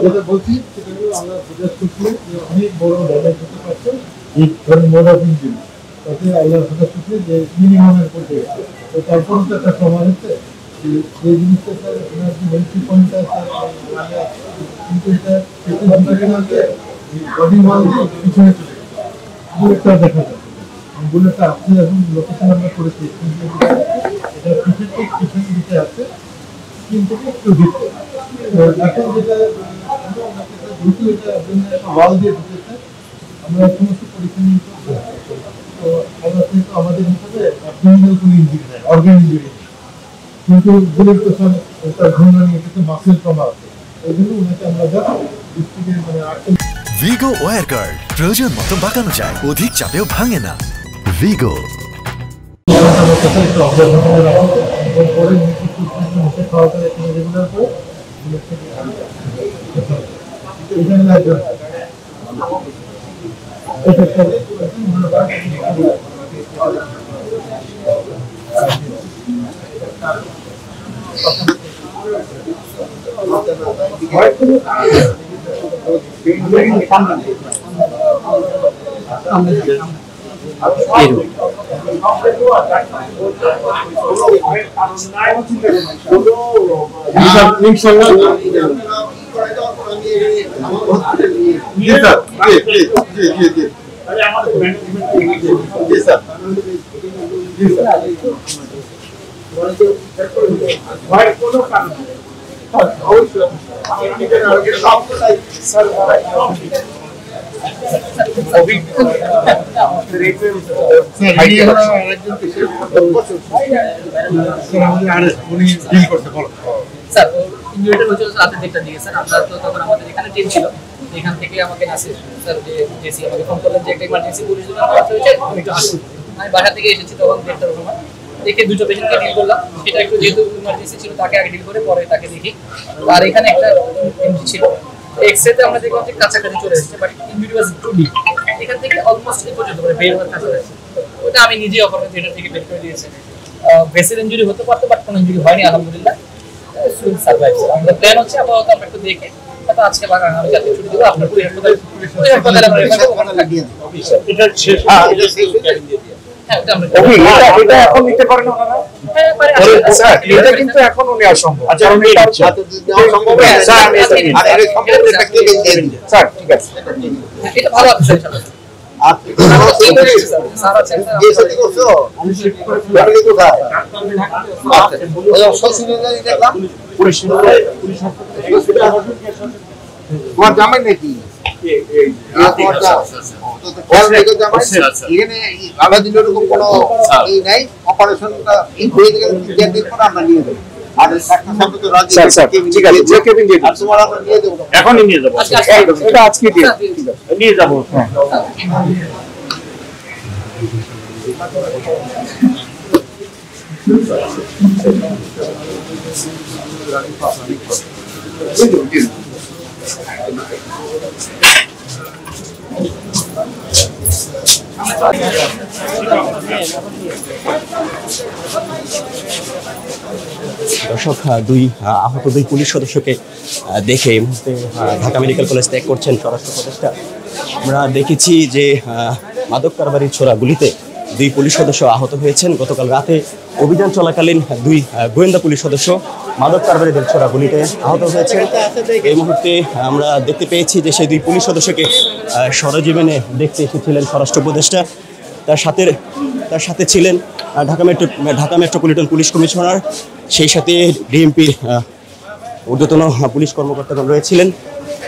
যেটা বলছি সেটা হলো আমরা প্রয়াস করছি অনেক বড় ড্যামেজ হতে পারছে এই ধরনের মোড অফ ইঞ্জিন তাতে আল্লাহ প্রকাশ করছে যে মিনিমামের করতে তো তারপরে তো একটা সময় হচ্ছে সেই জিনিসটা স্যার আপনার যে এন্ট্রি পয়েন্টটা কিন্তু এটা বডি ওয়াল পিছনে চলে বুলেটটা দেখা যায় বুলেটটা আপনি এখন লোকেশন আমরা করেছি এটা পিছন ঠিক পিছন দিকে আছে কিন্তু একটু দিচ্ছে এখন যেটা দ্রুত এটা ওয়াল দিয়ে ঢুকেছে আমরা সমস্ত পরীক্ষা নিয়ে তো আমরা কিন্তু আমাদের হিসাবে অ্যাবডোমিনাল কোনো ইঞ্জুরি নেই অর্গান ইঞ্জুরি কিন্তু বুলেট তো স্যার তার ঘটনা নিয়ে কিন্তু মাসেল ট্রমা আছে এই জন্য ওনাকে আমরা ডিস্ট্রিক্টের মানে ভিগো ওয়্যার গার্ড প্রয়োজন মতো বাঁকানো যায় অধিক চাপেও ভাঙে না ভিগো এখান থেকে আমাকে নাসির স্যার যে জেসি আমাকে ফোন করলেন যে একটা ইমার্জেন্সি পুলিশ হয়েছে আমি একটু আসুন আমি বাসা থেকে এসেছি তখন 1:30টার সময় দেখে দুটো পেশেন্টকে ডিল করলাম সেটা একটু যেহেতু ইমার্জেন্সি ছিল তাকে আগে ডিল করে পরে তাকে দেখি আর এখানে একটা এমজি ছিল এক্সরেতে আমরা দেখলাম যে কাছাকাছি চলে এসেছে but injury was too deep এখান থেকে অলমোস্ট এই পর্যন্ত মানে বের হওয়ার কাছে আছে ওটা আমি নিজেই অপারেশন থিয়েটার থেকে বের করে দিয়েছি ভেসেল ইনজুরি হতে পারতো বাট কোনো ইনজুরি হয়নি আলহামদুলিল্লাহ সুইল সার্ভাইভ আমাদের প্ল্যান হচ্ছে আপাতত আমরা একটু দেখে তারপর আজকে আমি জাতীয় ছুটি দেবো আপনার পুলিশ হাসপাতালে আমরা লাগিয়ে দেবো এটা শেষ এটা শেষ হয়ে যায় এটা এখন নিতে পারেন ওনারা হ্যাঁ পারে স্যার এটা কিন্তু এখন উনি অসম্ভব আচ্ছা উনি সম্ভব স্যার আমি আরে সম্ভব স্যার ঠিক আছে এটা ভালো আছে আপনি স্যার আছে এই সাথে করছো আমি শিফট করে ফ্যামিলি তো যায় ওই অসুবিধা দেখলাম পুলিশ তোমার জামাই নাকি আধা দিন এরকম কোনো নাই অপারেশনটা হয়ে গেলে আমরা নিয়ে দেবো এখনই নিয়ে যাবো এটা আজকে নিয়ে যাবো দর্শক দুই আহত দুই পুলিশ সদস্যকে দেখে এই মুহূর্তে ঢাকা মেডিকেল কলেজ ত্যাগ করছেন স্বরাষ্ট্র উপদেষ্টা। আমরা দেখেছি যে মাদক কারবারির ছোড়া গুলিতে দুই পুলিশ সদস্য আহত হয়েছেন। গতকাল রাতে অভিযান চলাকালীন দুই গোয়েন্দা পুলিশ সদস্য মাদক কারবারিদের ছোড়া গুলিতে আহত হয়েছেন। এই মুহূর্তে আমরা দেখতে পেয়েছি যে সেই দুই পুলিশ সদস্যকে সরজীবনে দেখতে এসেছিলেন স্বরাষ্ট্র উপদেষ্টা। তার সাথে ছিলেন ঢাকা মেট্রোপলিটন পুলিশ কমিশনার, সেই সাথে ডিএমপির ঊর্ধ্বতন পুলিশ কর্মকর্তাগণ রয়েছিলেন।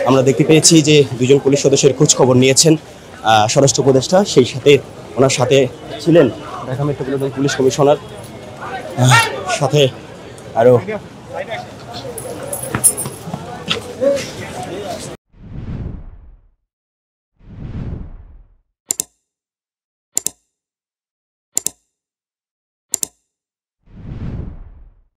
আমরা দেখতে পেয়েছি যে দুজন পুলিশ সদস্যের খোঁজ খবর নিয়েছেন স্বরাষ্ট্র উপদেষ্টা, সেই সাথে ওনার সাথে ছিলেন ঢাকা মেট্রোপলিটন পুলিশ কমিশনার, সাথে আরও